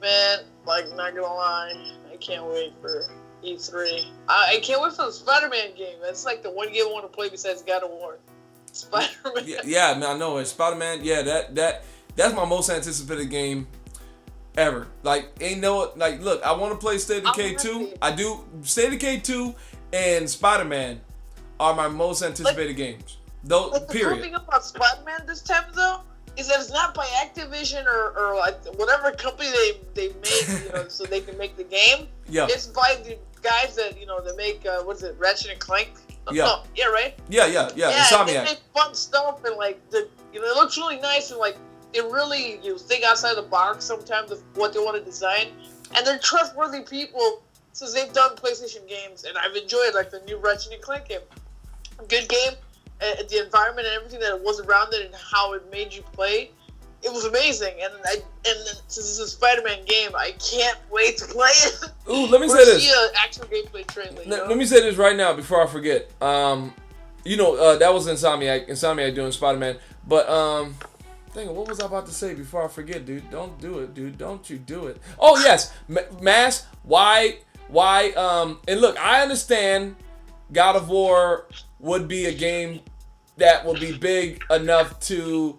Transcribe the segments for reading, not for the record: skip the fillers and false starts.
Man, like, not gonna lie, I can't wait for E3. I can't wait for the Spider-Man game. That's like the one game I want to play besides God of War. Spider-Man. Yeah, man, I know it. Spider-Man. Yeah, that's my most anticipated game ever. Like, look, I want to play State of Decay 2. I do. State of Decay 2 and Spider-Man are my most anticipated games. Though, period. The cool thing about Spider-Man this time, though, is that it's not by Activision or like whatever company they made, so they can make the game. Yeah. It's by the guys that, they make, Ratchet and Clank? Yeah. No, yeah, right? Yeah. Insomniac. They make fun stuff and, like, it looks really nice and, like, it really, think outside the box sometimes of what they want to design. And they're trustworthy people since they've done PlayStation games, and I've enjoyed, like, the new Ratchet and Clank game. Good game. The environment and everything that was around it and how it made you play, it was amazing. And since it's a Spider-Man game, I can't wait to play it. Ooh, let me say this. See an actual gameplay trailer. Let me say this right now before I forget. That was Insomniac doing Spider-Man. But dang it, what was I about to say before I forget, dude? Don't do it, dude. Don't you do it. Oh yes, Mass. Why? And look, I understand God of War would be a game that will be big enough to,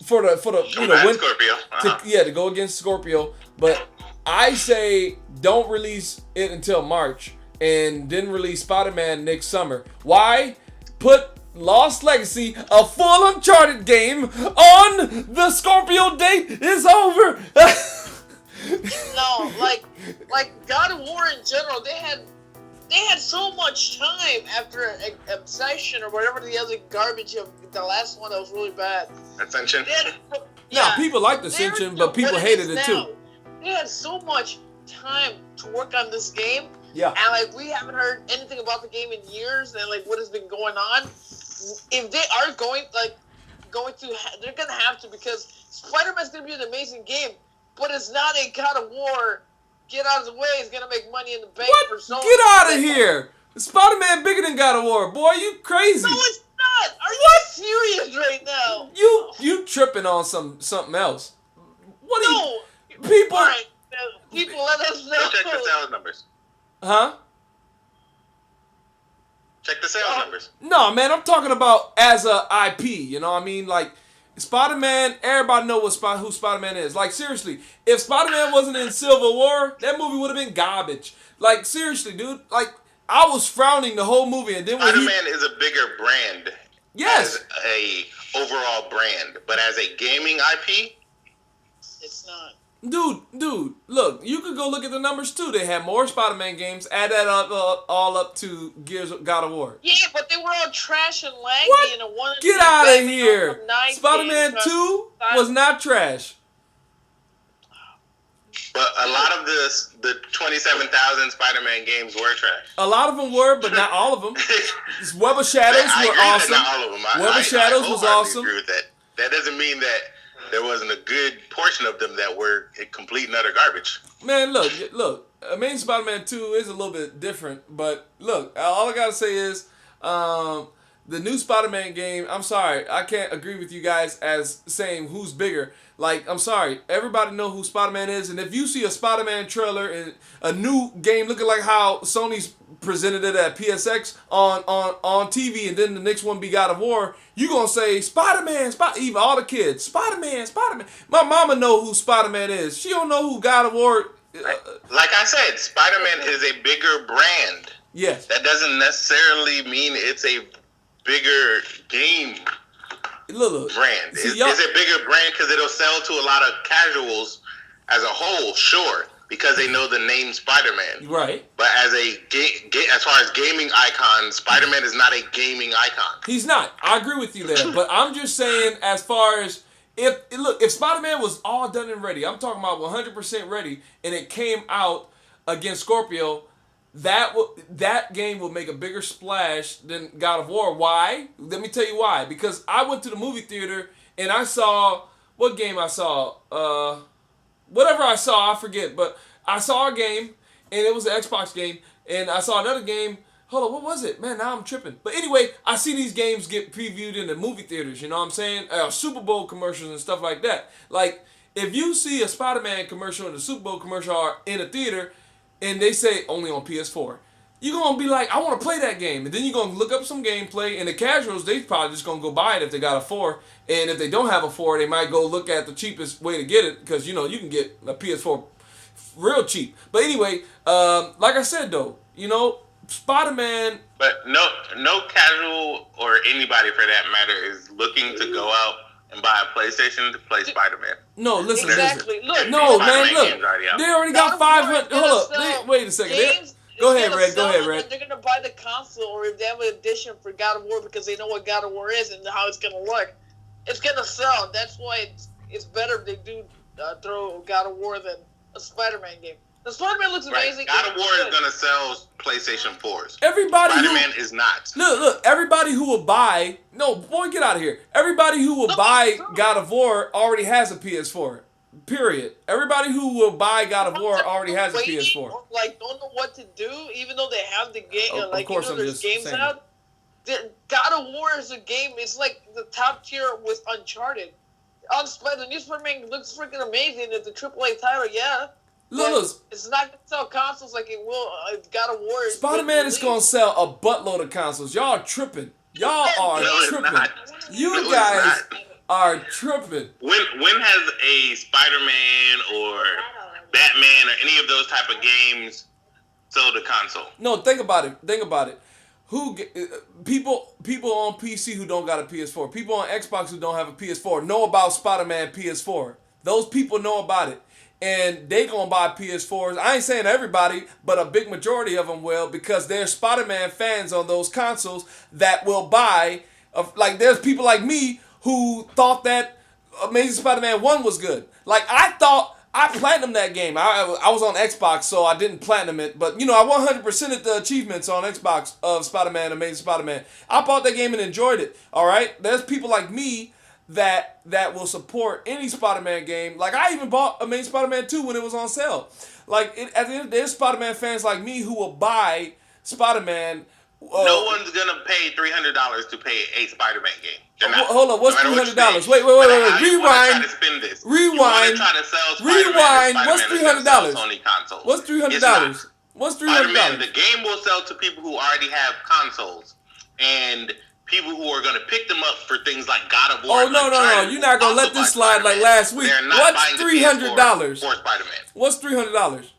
for the Scorpio. To go against Scorpio. But I say don't release it until March and then release Spider-Man next summer. Why? Put Lost Legacy, a full Uncharted game, on the Scorpio date. It's over. No, like God of War in general, they had so much time after Obsession or whatever the other garbage of the last one that was really bad. Ascension? Yeah, people liked Ascension, but people hated it too. They had so much time to work on this game. Yeah. And, like, we haven't heard anything about the game in years and, like, what has been going on. If they are going to, they're going to have to, because Spider-Man's going to be an amazing game, but it's not a God of War. Get out of the way. It's going to make money in the bank for Sony. Get out of here. Spider-Man bigger than God of War. Boy, you crazy. No, it's not. Are you serious right now? You tripping on something else. What are you... People... All right. People, let us know. Go check the sales numbers. Huh? Check the sales numbers. No, man, I'm talking about as a IP. You know what I mean? Like, Spider-Man, everybody know who Spider-Man is. Like, seriously, if Spider-Man wasn't in Civil War, that movie would have been garbage. Like, seriously, dude. Like, I was frowning the whole movie, and then when Spider-Man is a bigger brand. Yes. As a overall brand, but as a gaming IP, it's not. Dude, look, you could go look at the numbers too. They had more Spider-Man games. Add that up, all up to God of War. Yeah, but they were all trash and laggy. What? And one Get out of here. Spider-Man 2 was not trash. But a lot of the 27,000 Spider-Man games were trash. A lot of them were, but not all of them. Web of Shadows were awesome. Not all of them. Web of Shadows was awesome. I agree with that. That doesn't mean that there wasn't a good portion of them that were complete and utter garbage. Man, look. Amazing Spider-Man 2 is a little bit different, but look, all I gotta say is, the new Spider-Man game, I'm sorry, I can't agree with you guys as saying who's bigger. Like, I'm sorry, everybody know who Spider-Man is, and if you see a Spider-Man trailer and a new game looking like how Sony's presented it at PSX on TV, and then the next one be God of War, you gonna say Spider-Man, even all the kids, Spider-Man. My mama know who Spider-Man is. She don't know who God of War. Like I said, Spider-Man is a bigger brand. Yes. That doesn't necessarily mean it's a bigger game brand. It's a bigger brand because it'll sell to a lot of casuals as a whole, sure, because they know the name Spider-Man. Right. But as as far as gaming icon, Spider-Man is not a gaming icon. He's not. I agree with you there. But I'm just saying, as far as if Spider-Man was all done and ready, I'm talking about 100% ready, and it came out against Scorpio, that game will make a bigger splash than God of War. Why? Let me tell you why. Because I went to the movie theater and I saw what game I saw. Whatever I saw, I forget. But I saw a game and it was an Xbox game, and I saw another game. Hold on, what was it? Man, now I'm tripping. But anyway, I see these games get previewed in the movie theaters. You know what I'm saying? Super Bowl commercials and stuff like that. Like, if you see a Spider-Man commercial and a Super Bowl commercial are in a theater, and they say only on PS4, you're going to be like, I want to play that game. And then you're going to look up some gameplay. And the casuals, they probably just going to go buy it if they got a 4. And if they don't have a 4, they might go look at the cheapest way to get it. Because, you know, you can get a PS4 real cheap. But anyway, like I said, though, you know, Spider-Man... But no casual or anybody for that matter is looking to go out and buy a PlayStation to play Spider-Man. No, listen. Exactly. Listen. No, man, look. They already got 500... Hold up. Wait a second. Go ahead, Red. They're going to buy the console, or if they have an edition for God of War because they know what God of War is and how it's going to look. It's going to sell. That's why it's better if they do throw God of War than a Spider-Man game. The Spider-Man looks amazing. God of War is going to sell PlayStation 4s. Spider-Man is not. Look. Everybody who will buy... No, boy, get out of here. Everybody who will buy God of War already has a PS4. Period. Everybody who will buy God of War already has a PS4. Like, don't know what to do, even though they have the game. Like, of course, there's games out. God of War is a game. It's like the top tier with Uncharted. The new Spider-Man looks freaking amazing. It's a AAA title, yeah. Look, it's not going to sell consoles like it will if God of War. Spider-Man is going to sell a buttload of consoles. Y'all are tripping. Y'all are tripping. You guys are tripping. When has a Spider-Man or Batman or any of those type of games sold a console? No, think about it. People on PC who don't got a PS4, people on Xbox who don't have a PS4 know about Spider-Man PS4. Those people know about it. And they gonna buy PS4s. I ain't saying everybody, but a big majority of them will, because there's Spider-Man fans on those consoles that will buy. Like, there's people like me who thought that Amazing Spider-Man 1 was good. Like, I platinumed that game. I was on Xbox, so I didn't platinum it. But, you know, I 100%ed the achievements on Xbox of Spider-Man, Amazing Spider-Man. I bought that game and enjoyed it, all right? There's people like me that will support any Spider-Man game. Like, I even bought Amazing Spider-Man 2 when it was on sale. Like, at the end of the day, there's Spider-Man fans like me who will buy Spider-Man. No one's going to pay $300 to pay a Spider-Man game. Hold on, what's $300? Wait. Rewind. Rewind. What's $300? What's $300? What's $300? Spider-Man, the game will sell to people who already have consoles. And people who are going to pick them up for things like God of War. Oh, no. You're not going to let this slide like last week. What's $300? For Spider-Man. What's $300?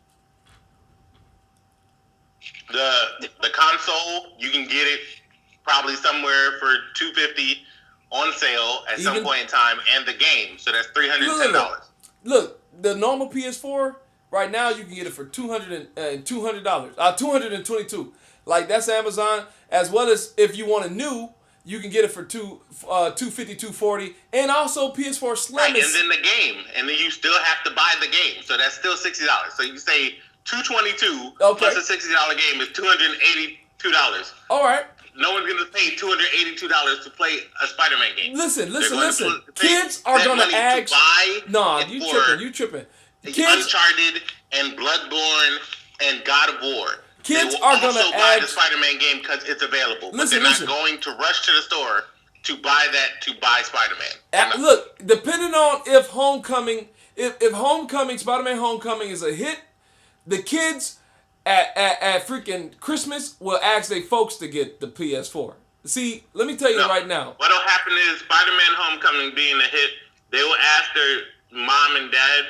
The console, you can get it probably somewhere for $250 on sale at some point in time, and the game. So that's $310. Look, the normal PS4 right now you can get it for $200. $222. Like, that's Amazon. As well as if you want a new, you can get it for $250, $240, and also PS4 Slim. Right, and then the game, and then you still have to buy the game, so that's still $60. So you say $222 plus a $60 game is $282. All right. No one's gonna pay $282 to play a Spider-Man game. Listen. Kids are gonna ask. No, you tripping. Kids, Uncharted and Bloodborne and God of War. Kids are going to buy the Spider-Man game because it's available. But they're not going to rush to the store to buy Spider-Man. Look, depending on if Homecoming, Spider-Man Homecoming is a hit, the kids at freaking Christmas will ask their folks to get the PS4. See, let me tell you right now. What'll happen is Spider-Man Homecoming being a hit, they will ask their mom and dad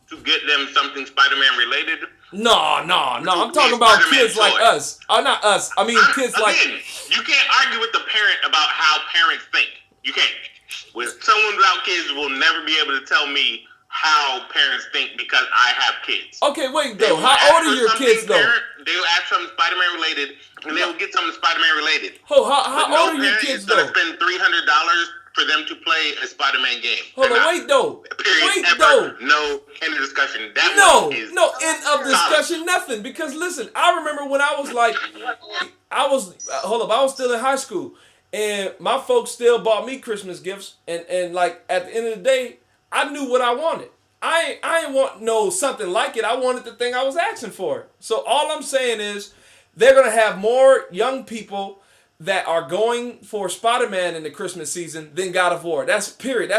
to get them something Spider-Man related. No. I'm talking about kids like us. Not us. I mean, kids like... You can't argue with the parent about how parents think. You can't. With someone without kids will never be able to tell me how parents think because I have kids. Okay, wait, though. How old are your kids, though? They will ask something Spider-Man related, and they will get something Spider-Man related. How old are your kids, though? But no parent is going to spend $300 for them to play a Spider-Man game. Wait, though. No end of discussion. No end of discussion, nothing. Because listen, I remember when I was like, I was still in high school, and my folks still bought me Christmas gifts, and like at the end of the day, I knew what I wanted. I didn't want something like it. I wanted the thing I was asking for. So all I'm saying is, they're gonna have more young people that are going for Spider-Man in the Christmas season than God of War. That's period.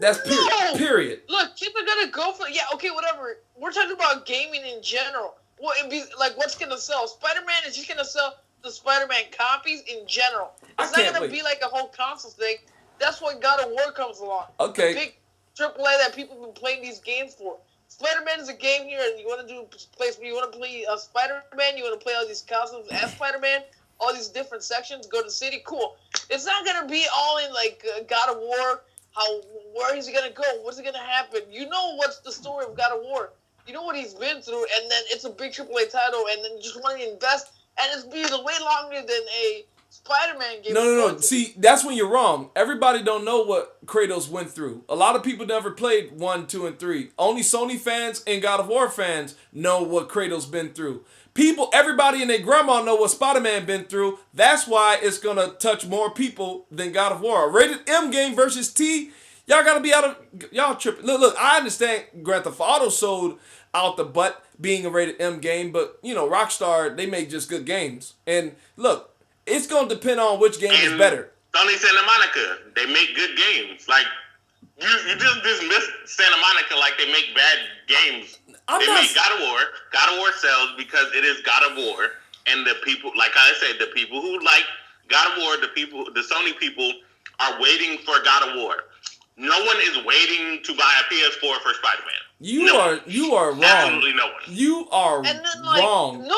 That's No! period. Look, kids are gonna go for whatever. We're talking about gaming in general. Well, it'd be like what's gonna sell? Spider-Man is just gonna sell the Spider-Man copies in general. It's not gonna be like a whole console thing. That's why God of War comes along. Okay. The big AAA that people have been playing these games for. Spider-Man is a game here, and you want to play Spider-Man, you want to play all these costumes as Spider-Man, all these different sections, go to the city, cool. It's not gonna be all in like God of War. Where is he gonna go? What's gonna happen? You know what's the story of God of War. You know what he's been through, and then it's a big AAA title, and then you just want to invest, and it's been way longer than a Spider-Man game. No. See, that's when you're wrong. Everybody don't know what Kratos went through. A lot of people never played 1, 2, and 3. Only Sony fans and God of War fans know what Kratos been through. Everybody and their grandma know what Spider-Man been through. That's why it's gonna touch more people than God of War. A rated M game versus T. Y'all gotta be y'all tripping. Look, I understand Grand Theft Auto sold out the butt being a rated M game, but you know, Rockstar, they make just good games. And look, it's gonna depend on which game is better. Sony Santa Monica, they make good games. Like you just dismiss Santa Monica like they make bad games. They make God of War. God of War sells because it is God of War, and the people, like I said, the people who like God of War, the Sony people are waiting for God of War. No one is waiting to buy a PS4 for Spider-Man. You are wrong. Absolutely no one. You are wrong.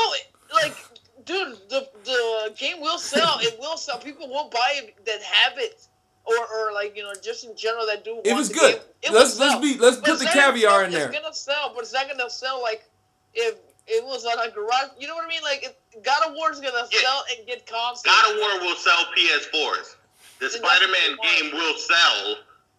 Dude, the game will sell. It will sell. People will buy it that have it, or like just in general that do. It was good. Let's put the caviar in there. It's gonna sell, but it's not gonna sell like if it was on a garage. You know what I mean? Like God of War is gonna sell and get consoles. God of War will sell PS4s. The Spider-Man game will sell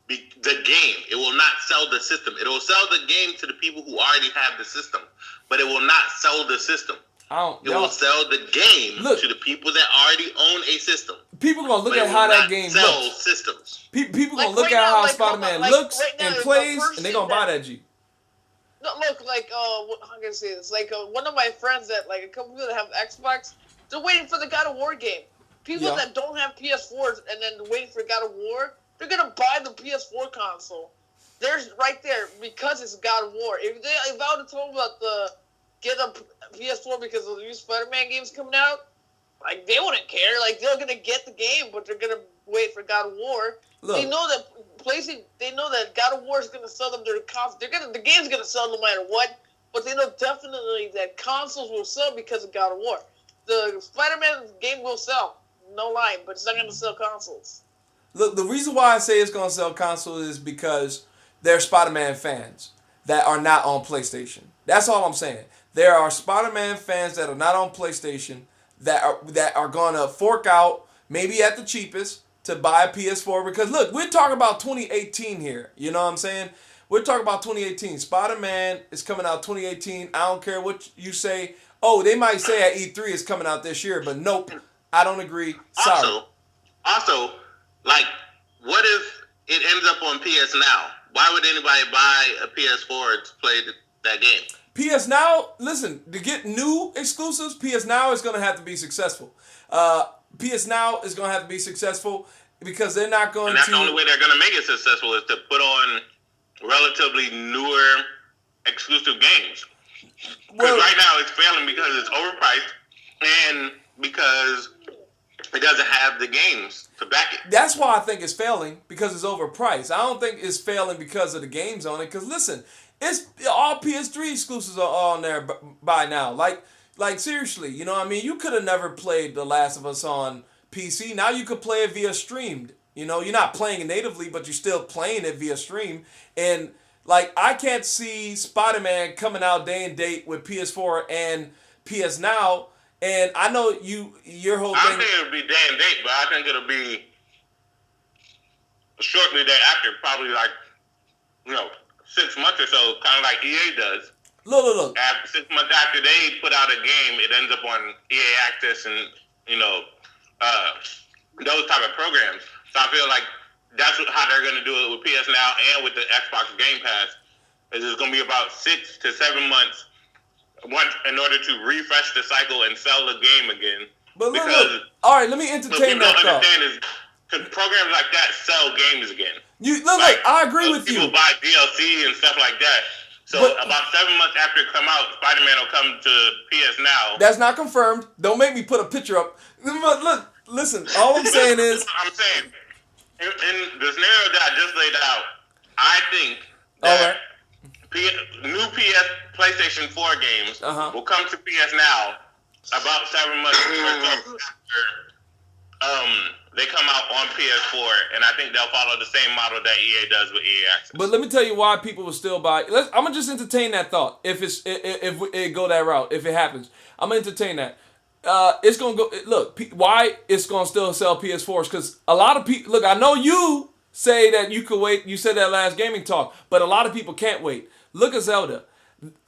the game. It will not sell the system. It will sell the game to the people who already have the system, but it will not sell the system. It will sell the game to the people that already own a system. People gonna look at how that game looks. Systems. People gonna look at how Spider-Man looks and plays, and they gonna buy that G. No, look, like how can I say this? Like one of my friends that like a couple people that have Xbox, they're waiting for the God of War game. People that don't have PS4s and then waiting for God of War, they're gonna buy the PS4 console. There's right there because it's God of War. If I would have told them about get a PS4 because of the new Spider-Man games coming out, like they wouldn't care. Like they're gonna get the game, but they're gonna wait for God of War. Look, they know that They know that God of War is gonna sell them their console. The game's gonna sell no matter what. But they know definitely that consoles will sell because of God of War. The Spider-Man game will sell, no lie, but it's not gonna sell consoles. Look, the reason why I say it's gonna sell consoles is because they're Spider-Man fans that are not on PlayStation. That's all I'm saying. There are Spider-Man fans that are not on PlayStation that are gonna fork out maybe at the cheapest to buy a PS4 because look, we're talking about 2018 here. You know what I'm saying? We're talking about 2018. Spider-Man is coming out 2018. I don't care what you say. Oh, they might say at E3 it's coming out this year, but nope. I don't agree. Sorry. Also, like, what if it ends up on PS Now? Why would anybody buy a PS4 to play that game? PS Now, listen, to get new exclusives, PS Now is going to have to be successful. PS Now is going to have to be successful because they're not going to... And that's the only way they're going to make it successful is to put on relatively newer exclusive games. Because right now it's failing because it's overpriced and because it doesn't have the games to back it. That's why I think it's failing, because it's overpriced. I don't think it's failing because of the games on it. Because listen, it's all PS3 exclusives are on there by now. Like seriously, you know what I mean? You could have never played The Last of Us on PC. Now you could play it via streamed. You know, you're not playing it natively, but you're still playing it via stream. And like, I can't see Spider-Man coming out day and date with PS4 and PS Now. And I know your whole thing... I don't think it'll be day and date, but I think it'll be shortly thereafter, probably like, 6 months or so, kind of like EA does. Look. After 6 months after they put out a game, it ends up on EA Access and, those type of programs. So I feel like that's how they're going to do it with PS Now and with the Xbox Game Pass. It's going to be about 6 to 7 months in order to refresh the cycle and sell the game again. But look. All right, let me entertain that thought. Understand is programs like that sell games again. Look, I agree with you. People buy DLC and stuff like that. So about 7 months after it come out, Spider-Man will come to PS Now. That's not confirmed. Don't make me put a picture up. Look, listen. All I'm saying is, I'm saying in the scenario that I just laid out, I think that new PlayStation 4 games will come to PS Now about 7 months after they come out on PS4, and I think they'll follow the same model that EA does with EA Access. But let me tell you why people will still buy. I'm gonna just entertain that thought. If it go that route, if it happens, I'm gonna entertain that. It's gonna go. Look, why it's gonna still sell PS4s? Because a lot of people. Look, I know you say that you could wait. You said that last GamIN Talk, but a lot of people can't wait. Look at Zelda.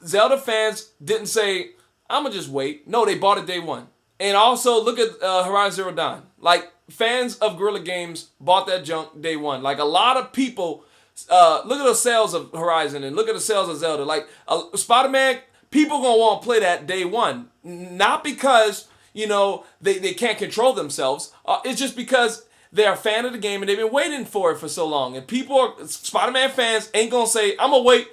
Zelda fans didn't say, "I'm gonna just wait." No, they bought it day one. And also look at Horizon Zero Dawn. Like, fans of Guerrilla Games bought that junk day one. Like, a lot of people, look at the sales of Horizon and look at the sales of Zelda. Like, Spider-Man, people gonna want to play that day one. Not because, they can't control themselves. It's just because they're a fan of the game and they've been waiting for it for so long. And Spider-Man fans ain't gonna say, I'm gonna wait.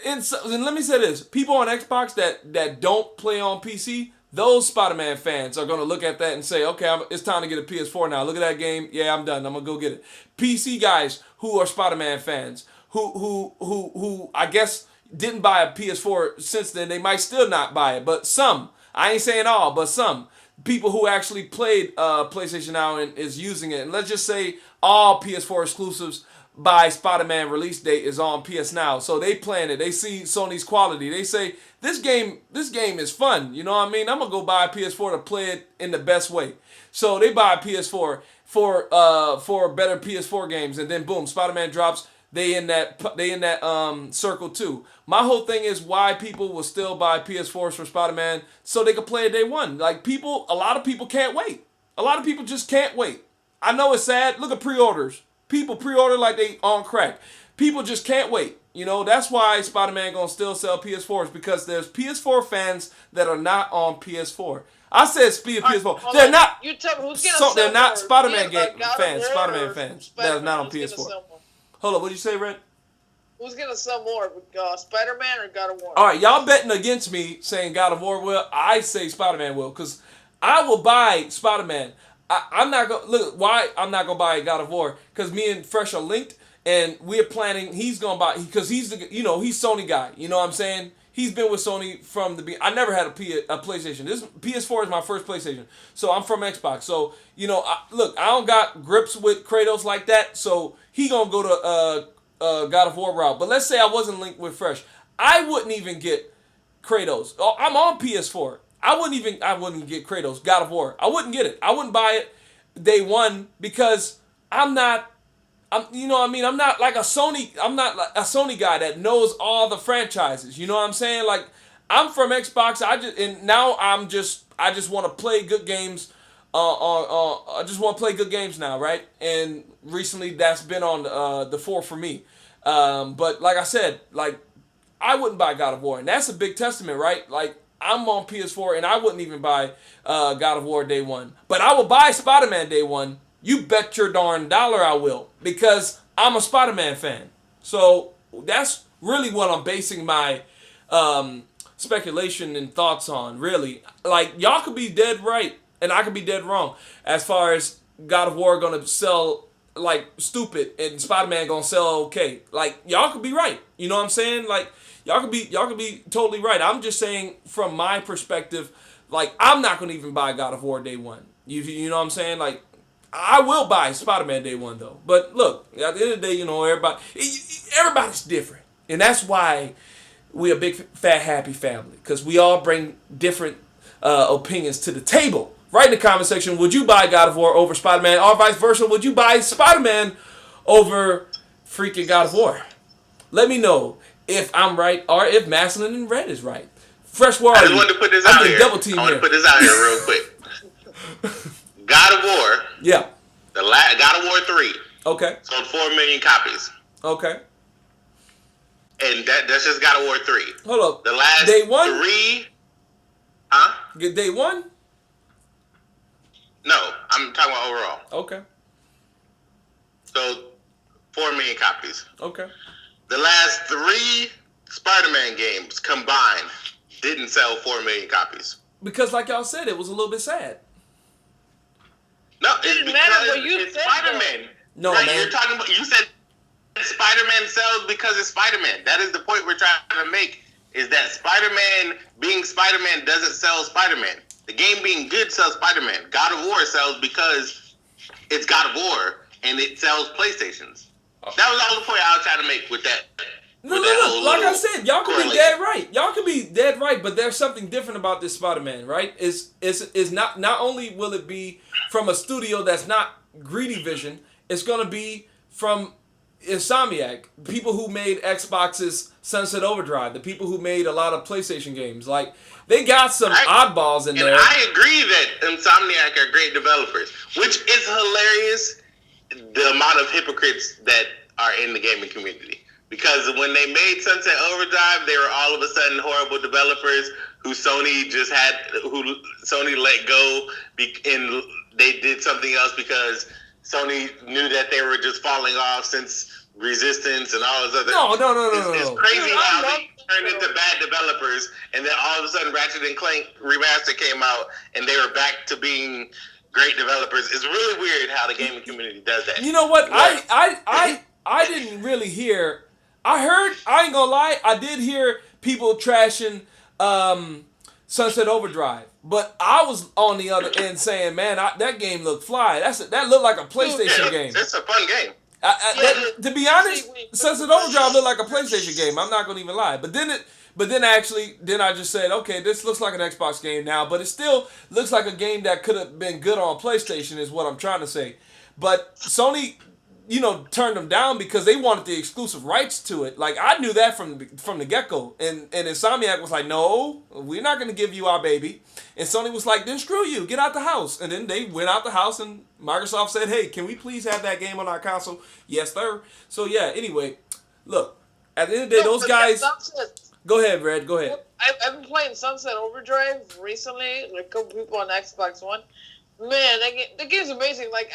And let me say this. People on Xbox that don't play on PC, those Spider-Man fans are going to look at that and say, okay, it's time to get a PS4 now. Look at that game. Yeah, I'm done. I'm going to go get it. PC guys who are Spider-Man fans, who I guess didn't buy a PS4 since then, they might still not buy it. But some, I ain't saying all, but some people who actually played PlayStation Now and is using it. And let's just say all PS4 exclusives by Spider-Man release date is on PS Now. So they playing it. They see Sony's quality. They say, this game is fun. You know what I mean? I'm going to go buy a PS4 to play it in the best way. So they buy a PS4 for better PS4 games. And then boom, Spider-Man drops. They in that circle too. My whole thing is why people will still buy PS4s for Spider-Man so they can play it day one. Like, a lot of people can't wait. A lot of people just can't wait. I know it's sad. Look at pre-orders. People pre-order like they on crack. People just can't wait. That's why Spider-Man gonna still sell PS4s, because there's PS4 fans that are not on PS4. I said PS4. They're not. You tell me who's gonna sell they're not more? Spider-Man fans. Spider-Man fans that are not on PS4. Hold on, what did you say, Red? Who's gonna sell more, Spider-Man or God of War? All right, y'all betting against me saying God of War will. I say Spider-Man will, because I will buy Spider-Man. I'm not gonna look. Why I'm not gonna buy God of War? Because me and Fresh are linked, and we're planning. He's gonna buy because he's he's Sony guy. You know what I'm saying? He's been with Sony from the beginning. I never had a PlayStation. This PS4 is my first PlayStation, so I'm from Xbox. So look, I don't got grips with Kratos like that. So he gonna go to God of War route. But let's say I wasn't linked with Fresh, I wouldn't even get Kratos. I'm on PS4. I wouldn't get Kratos, God of War. I wouldn't get it. I wouldn't buy it day one because I'm not like a Sony guy that knows all the franchises. You know what I'm saying? Like, I'm from Xbox. I just want to play good games. I just want to play good games now, right? And recently that's been on the fore for me. But like I said, like, I wouldn't buy God of War, and that's a big testament, right? Like, I'm on PS4, and I wouldn't even buy God of War day one. But I will buy Spider-Man day one. You bet your darn dollar I will, because I'm a Spider-Man fan. So that's really what I'm basing my speculation and thoughts on, really. Like, y'all could be dead right, and I could be dead wrong as far as God of War going to sell like stupid and Spider-Man going to sell okay. Like, y'all could be right. You know what I'm saying? Like, Y'all could be totally right. I'm just saying from my perspective, like, I'm not gonna even buy God of War day one. You know what I'm saying? Like, I will buy Spider-Man day one though. But look, at the end of the day, everybody's different, and that's why we're a big fat happy family, because we all bring different opinions to the table. Write in the comment section: would you buy God of War over Spider-Man, or vice versa? Would you buy Spider-Man over freaking God of War? Let me know if I'm right or if Mastalin and Red is right. Fresh War. I just wanted to put this out here. I want to put this out here real quick. God of War. Yeah. God of War 3. Okay. Sold 4 million copies. Okay. And that's just God of War 3. Hold up. The last day one? 3. Huh? Get day one? No, I'm talking about overall. Okay. So 4 million copies. Okay. The last 3 Spider-Man games combined didn't sell 4 million copies. Because, like y'all said, it was a little bit sad. No, it didn't matter what you it's said. Spider-Man. No, right, man. You're talking about. You said Spider-Man sells because it's Spider-Man. That is the point we're trying to make. Is that Spider-Man being Spider-Man doesn't sell Spider-Man. The game being good sells Spider-Man. God of War sells because it's God of War and it sells PlayStations. That was all the point I was trying to make with that. No, like I said, y'all could be dead right. Y'all could be dead right, but there's something different about this Spider-Man, right? Is not only will it be from a studio that's not Greedy Vision, it's gonna be from Insomniac, people who made Xbox's Sunset Overdrive, the people who made a lot of PlayStation games. Like, they got some oddballs in there. And I agree that Insomniac are great developers, which is hilarious, the amount of hypocrites that are in the gaming community. Because when they made Sunset Overdrive, they were all of a sudden horrible developers who Sony let go, and they did something else because Sony knew that they were just falling off since Resistance and all this other. No. It's crazy how they turned into bad developers, and then all of a sudden Ratchet and Clank Remastered came out, and they were back to being great developers. It's really weird how the gaming community does that. You know what? I didn't really hear. I ain't gonna lie, I did hear people trashing Sunset Overdrive. But I was on the other end saying, man, that game looked fly. That looked like a PlayStation game. It's a fun game. To be honest, Sunset Overdrive looked like a PlayStation game. I'm not gonna even lie. But then I just said, okay, this looks like an Xbox game now, but it still looks like a game that could have been good on PlayStation, is what I'm trying to say. But Sony, turned them down because they wanted the exclusive rights to it. Like, I knew that from the get-go. And Insomniac was like, no, we're not going to give you our baby. And Sony was like, then screw you, get out the house. And then they went out the house and Microsoft said, hey, can we please have that game on our console? Yes, sir. So, yeah, anyway, look, at the end of the day, those guys... Go ahead, Red, go ahead. I've been playing Sunset Overdrive recently, like a couple people on Xbox One. Man, that game's amazing. Like,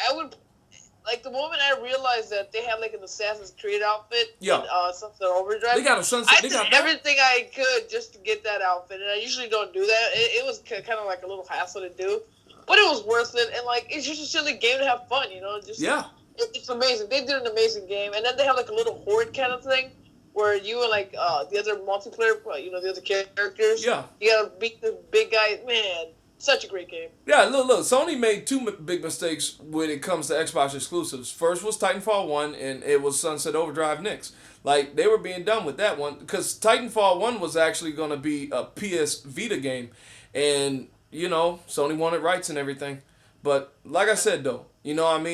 the moment I realized that they had, like, an Assassin's Creed outfit in Sunset Overdrive, they got a Sunset. I did everything I could just to get that outfit, and I usually don't do that. It was kind of like a little hassle to do, but it was worth it, and, like, it's just a silly game to have fun, It's amazing. They did an amazing game, and then they have, like, a little horde kind of thing, where you and, like, the other multiplayer, the other characters, you gotta beat the big guy. Man, such a great game. Yeah, look, Sony made 2 big mistakes when it comes to Xbox exclusives. First was Titanfall 1, and it was Sunset Overdrive next. Like, they were being done with that one, because Titanfall 1 was actually going to be a PS Vita game, and, Sony wanted rights and everything. But, like I said, though,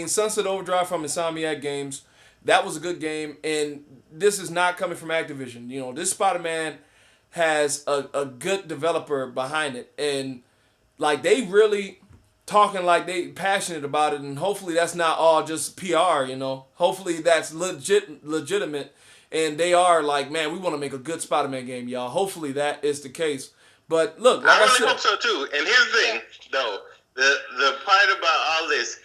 Sunset Overdrive from Insomniac Games, that was a good game, and this is not coming from Activision. This Spider-Man has a good developer behind it, and like, they really talking like they passionate about it, and hopefully that's not all just PR, Hopefully that's legitimate, and they are like, man, we want to make a good Spider-Man game, y'all. Hopefully that is the case. But look, like I said, hope so too. And here's the thing, though, the part about all this,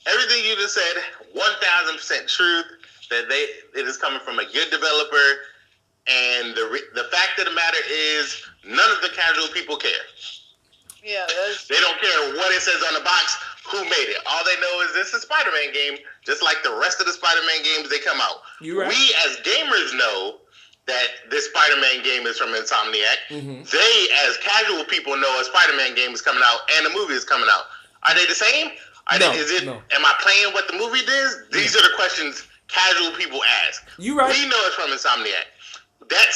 everything you just said, 1,000% truth. That it is coming from a good developer, and the fact of the matter is, none of the casual people care. Yeah, they don't care what it says on the box, who made it. All they know is this is a Spider-Man game, just like the rest of the Spider-Man games they come out. Right. We as gamers know that this Spider-Man game is from Insomniac. Mm-hmm. They, as casual people, know a Spider-Man game is coming out and a movie is coming out. Are they the same? No. Am I playing what the movie does? These are the questions casual people ask. You right. We know it's from Insomniac. That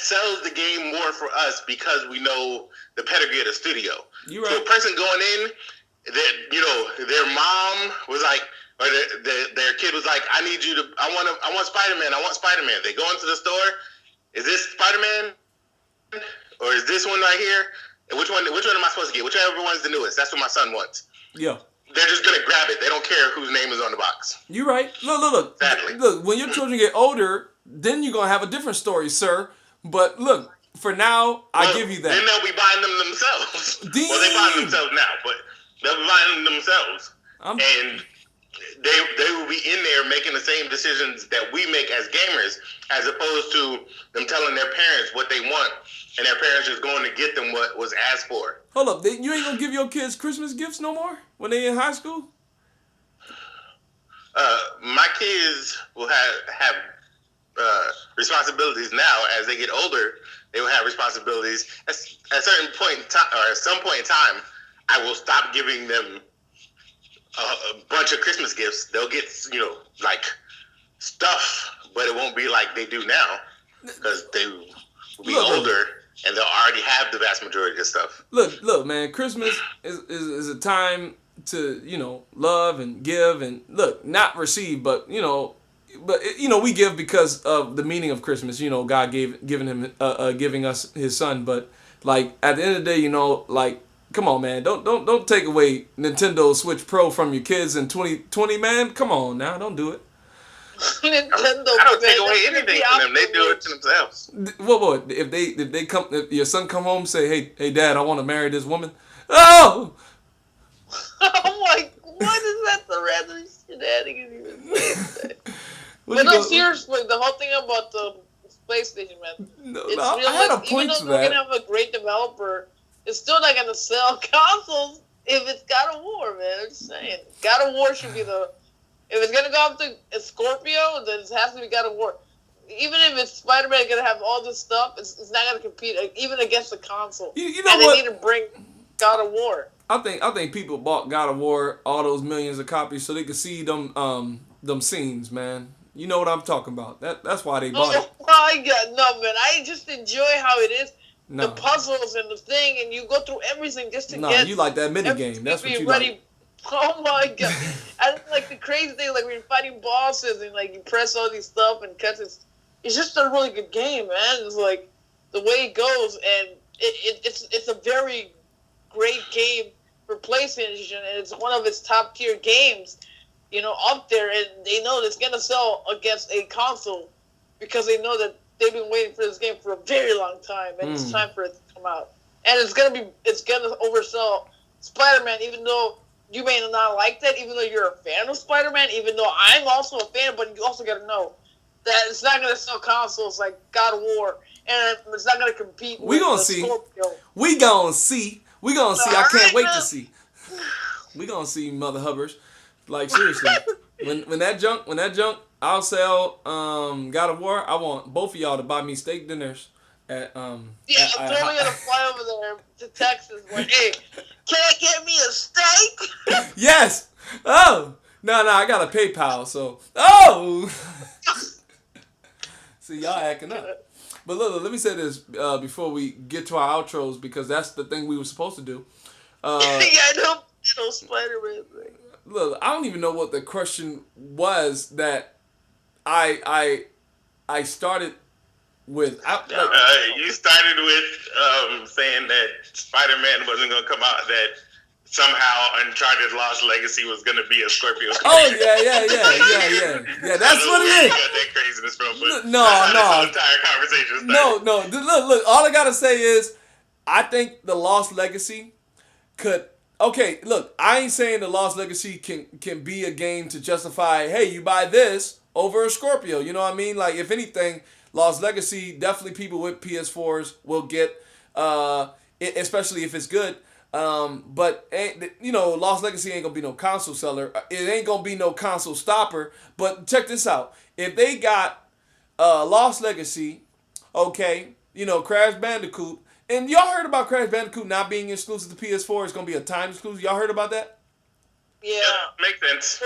sells the game more for us because we know the pedigree of the studio. You right. So a person going in, their mom was like, or their kid was like, I want Spider-Man. I want Spider-Man. They go into the store. Is this Spider-Man? Or is this one right here? Which one am I supposed to get? Whichever one's the newest. That's what my son wants. Yeah. They're just gonna grab it. They don't care whose name is on the box. You're right. Look. Exactly. Look, when your children get older, then you're gonna have a different story, sir. But look, for now, I give you that. Then they'll be buying them themselves. Well, they buy them themselves now, but they'll be buying them themselves. And they will be in there making the same decisions that we make as gamers, as opposed to them telling their parents what they want, and their parents just going to get them what was asked for. Hold up, you ain't gonna give your kids Christmas gifts no more when they in high school? My kids will have responsibilities now. As they get older, they will have responsibilities. At a certain point in time, or at some point in time, I will stop giving them a bunch of Christmas gifts. They'll get, like stuff, but it won't be like they do now, because they will be older and they'll already have the vast majority of stuff. Look, man, Christmas is a time to, love and give and not receive, but we give because of the meaning of Christmas. God giving us His Son, but like at the end of the day, come on, man, don't take away Nintendo Switch Pro from your kids in 2020, man. Come on now, don't do it. Nintendo. I don't take away anything from them. They do it to themselves. What? If your son come home and say, hey, Dad, I want to marry this woman. Oh. I'm like, what is that? The random shenanigans even say? But no, seriously, the whole thing about the PlayStation, man. I had a point to that. Even though they're gonna have a great developer, it's still not gonna sell consoles if it's God of War, man. I'm just saying, God of War should be the. If it's gonna go up to Scorpio, then it has to be God of War. Even if it's Spider-Man gonna have all this stuff, it's not gonna compete even against the console. You know and what? They need to bring God of War. I think people bought God of War, all those millions of copies, so they could see them scenes, man. You know what I'm talking about. That's why they bought it. Oh my God, no, man. I just enjoy how it is. No. The puzzles and the thing, and you go through everything just to get. No, you like that mini game. That's what you like. Oh my God! I like the crazy thing, like when you're fighting bosses and like you press all these stuff and cuts. It's just a really good game, man. It's like the way it goes, and it's a very great game for PlayStation, and it's one of its top tier games, up there. And they know it's gonna sell against a console because they know that they've been waiting for this game for a very long time, and it's time for it to come out. And it's gonna oversell Spider-Man, even though you may not like that, even though you're a fan of Spider-Man, even though I'm also a fan, but you also got to know that it's not going to sell consoles like God of War, and it's not going to compete with Scorpio. We going to see. I can't wait to see. We going to see, Mother Hubbers. Like, seriously. when that junk, I'll sell God of War. I want both of y'all to buy me steak dinners. I'm totally gonna fly over there to Texas. Like, hey, can I get me a steak? Yes. Oh no, I got a PayPal. So see, y'all acting up. But look, let me say this before we get to our outros, because that's the thing we were supposed to do. I know Spider-Man thing. Look, I don't even know what the question was that I started with. You started with saying that Spider-Man wasn't going to come out, that somehow Uncharted Lost Legacy was going to be a Scorpio. Oh, yeah. That's what it is. Got that craziness from, but no. Entire conversation started. No. Look, all I got to say is I think the Lost Legacy could... Okay, look, I ain't saying the Lost Legacy can be a game to justify, hey, you buy this over a Scorpio. You know what I mean? Like, if anything... Lost Legacy, definitely people with PS4s will get, especially if it's good. But Lost Legacy ain't gonna be no console seller. It ain't gonna be no console stopper. But check this out: if they got Lost Legacy, okay, Crash Bandicoot, and y'all heard about Crash Bandicoot not being exclusive to PS4, it's gonna be a time exclusive. Y'all heard about that? Yeah, makes sense.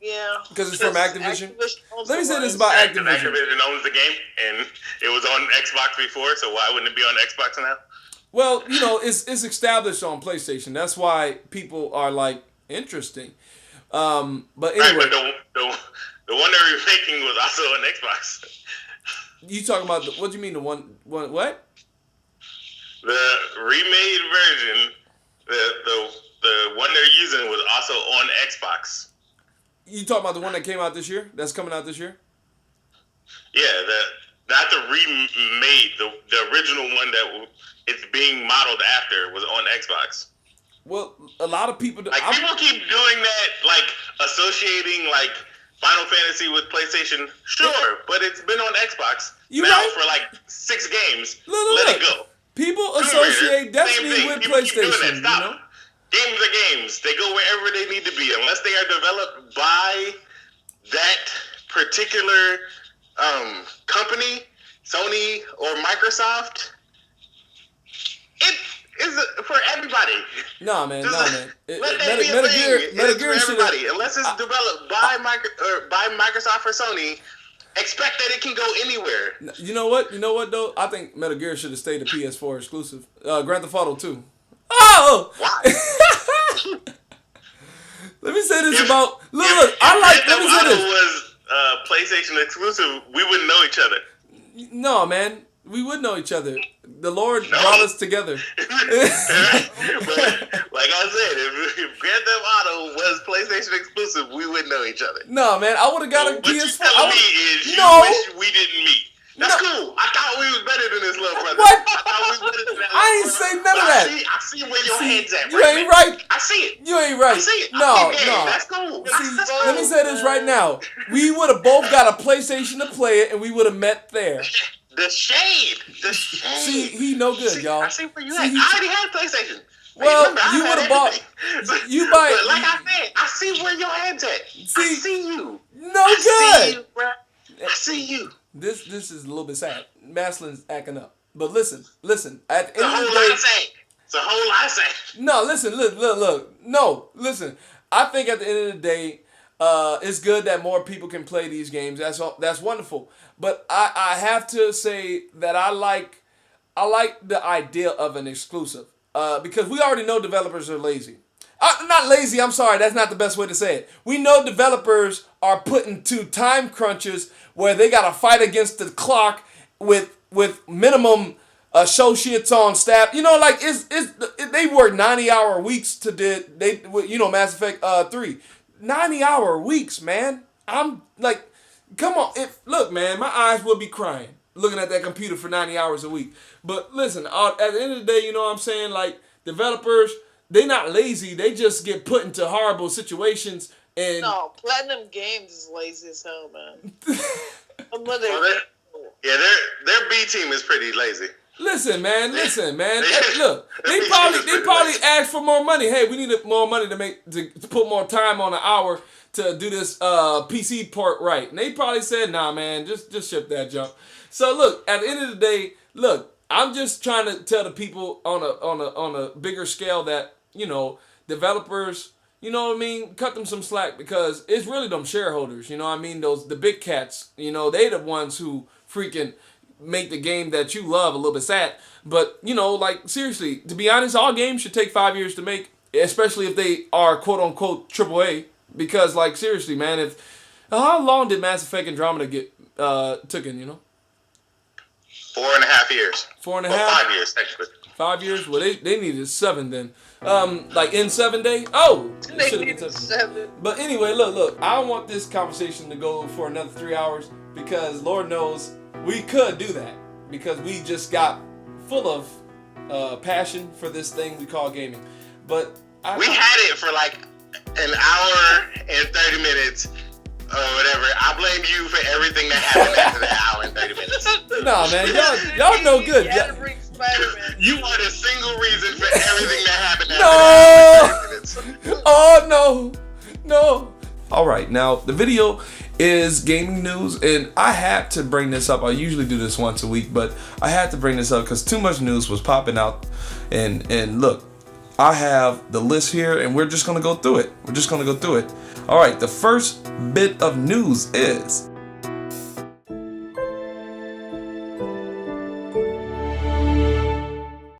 Yeah. Because it's from Activision. Let me say this about Activision. Activision owns the game, and it was on Xbox before, so why wouldn't it be on Xbox now? Well, it's established on PlayStation. That's why people are like, interesting. But anyway. Right, but the one they're remaking was also on Xbox. You talking about, what do you mean the one what? The remade version, the one they're using was also on Xbox. You talking about the one that came out this year? That's coming out this year? Yeah, not the remade. The original one that it's being modeled after was on Xbox. Well, a lot of people. Like people keep doing that, like associating like Final Fantasy with PlayStation. Sure, but it's been on Xbox for like 6 games. Let it go. People associate Destiny with people PlayStation. Stop. You know? Games are games. They go wherever they need to be, unless they are developed by that particular company, Sony or Microsoft. It is for everybody. Nah, man. Let that be a thing. It's for everybody. Unless it's developed by Microsoft or Sony, expect that it can go anywhere. You know what? Though I think Metal Gear should have stayed a PS4 exclusive. Grand Theft Auto 2. Oh! Why? Let me say this about look. Let me say this. Was PlayStation exclusive, we wouldn't know each other. No, man, we would know each other. The Lord brought us together. But, like I said, if Grand Theft Auto was PlayStation exclusive, we wouldn't know each other. No, man, I would have got a PS4. What you telling me is you wish we didn't meet. That's cool. I thought we was better than this little brother. What? I thought we was better than that. I ain't say none of that. I see where your head's at. You ain't right. I see it. You ain't right. I see it. No. That's cool. See, let me say this right now. We would have both got a PlayStation to play it, and we would have met there. The shade. See, he no good, y'all. I see where you at. I already had PlayStation. Well, you would have bought. You buy. But like I said, I see where your head's at. I see you. No good. I see you, bro. I see you. This is a little bit sad. Mastalin's acting up. But listen. At the It's a end whole of the day, lot of say. It's a whole lot of say. no, listen, look. No, listen. I think at the end of the day, it's good that more people can play these games. That's wonderful. But I have to say that I like the idea of an exclusive. Because we already know developers are lazy. Not lazy, I'm sorry, that's not the best way to say it. We know developers are put into time crunches where they got to fight against the clock with minimum associates on staff. You know, like they work 90-hour weeks Mass Effect 3. 90-hour weeks, man. I'm like, come on. Look, man, my eyes will be crying looking at that computer for 90 hours a week. But listen, at the end of the day, you know what I'm saying? Like, developers, they not lazy. They just get put into horrible situations. And no, Platinum Games is lazy as hell, man. Their B team is pretty lazy. Listen, man. Look, they probably asked for more money. Hey, we need more money to put more time on an hour to do this PC port right. And they probably said, nah, man, just ship that junk. So look, at the end of the day, look, I'm just trying to tell the people on a bigger scale that, you know, developers, you know what I mean, cut them some slack, because it's really them shareholders, you know what I mean, the big cats, you know, they the ones who freaking make the game that you love a little bit sad. But, you know, like, seriously, to be honest, all games should take 5 years to make, especially if they are quote-unquote AAA, because, like, seriously, man, how long did Mass Effect Andromeda get taken, you know? 4.5 years. 4.5? 5 years, technically. 5 years? Well, they needed 7 then. Like in 7 days? Oh! They needed 7. But anyway, look. I don't want this conversation to go for another 3 hours, because Lord knows we could do that, because we just got full of passion for this thing we call gaming. But we had it for like an hour and 30 minutes or whatever. I blame you for everything that happened after that hour and 30 minutes. Nah, man, y'all know good. You had to bring Spider-Man. You are the single reason for everything that happened after that hour and 30 minutes. Oh, no. All right, now the video is gaming news, and I had to bring this up. I usually do this once a week, but I had to bring this up because too much news was popping out. And look, I have the list here, and we're just gonna go through it. All right, the first bit of news is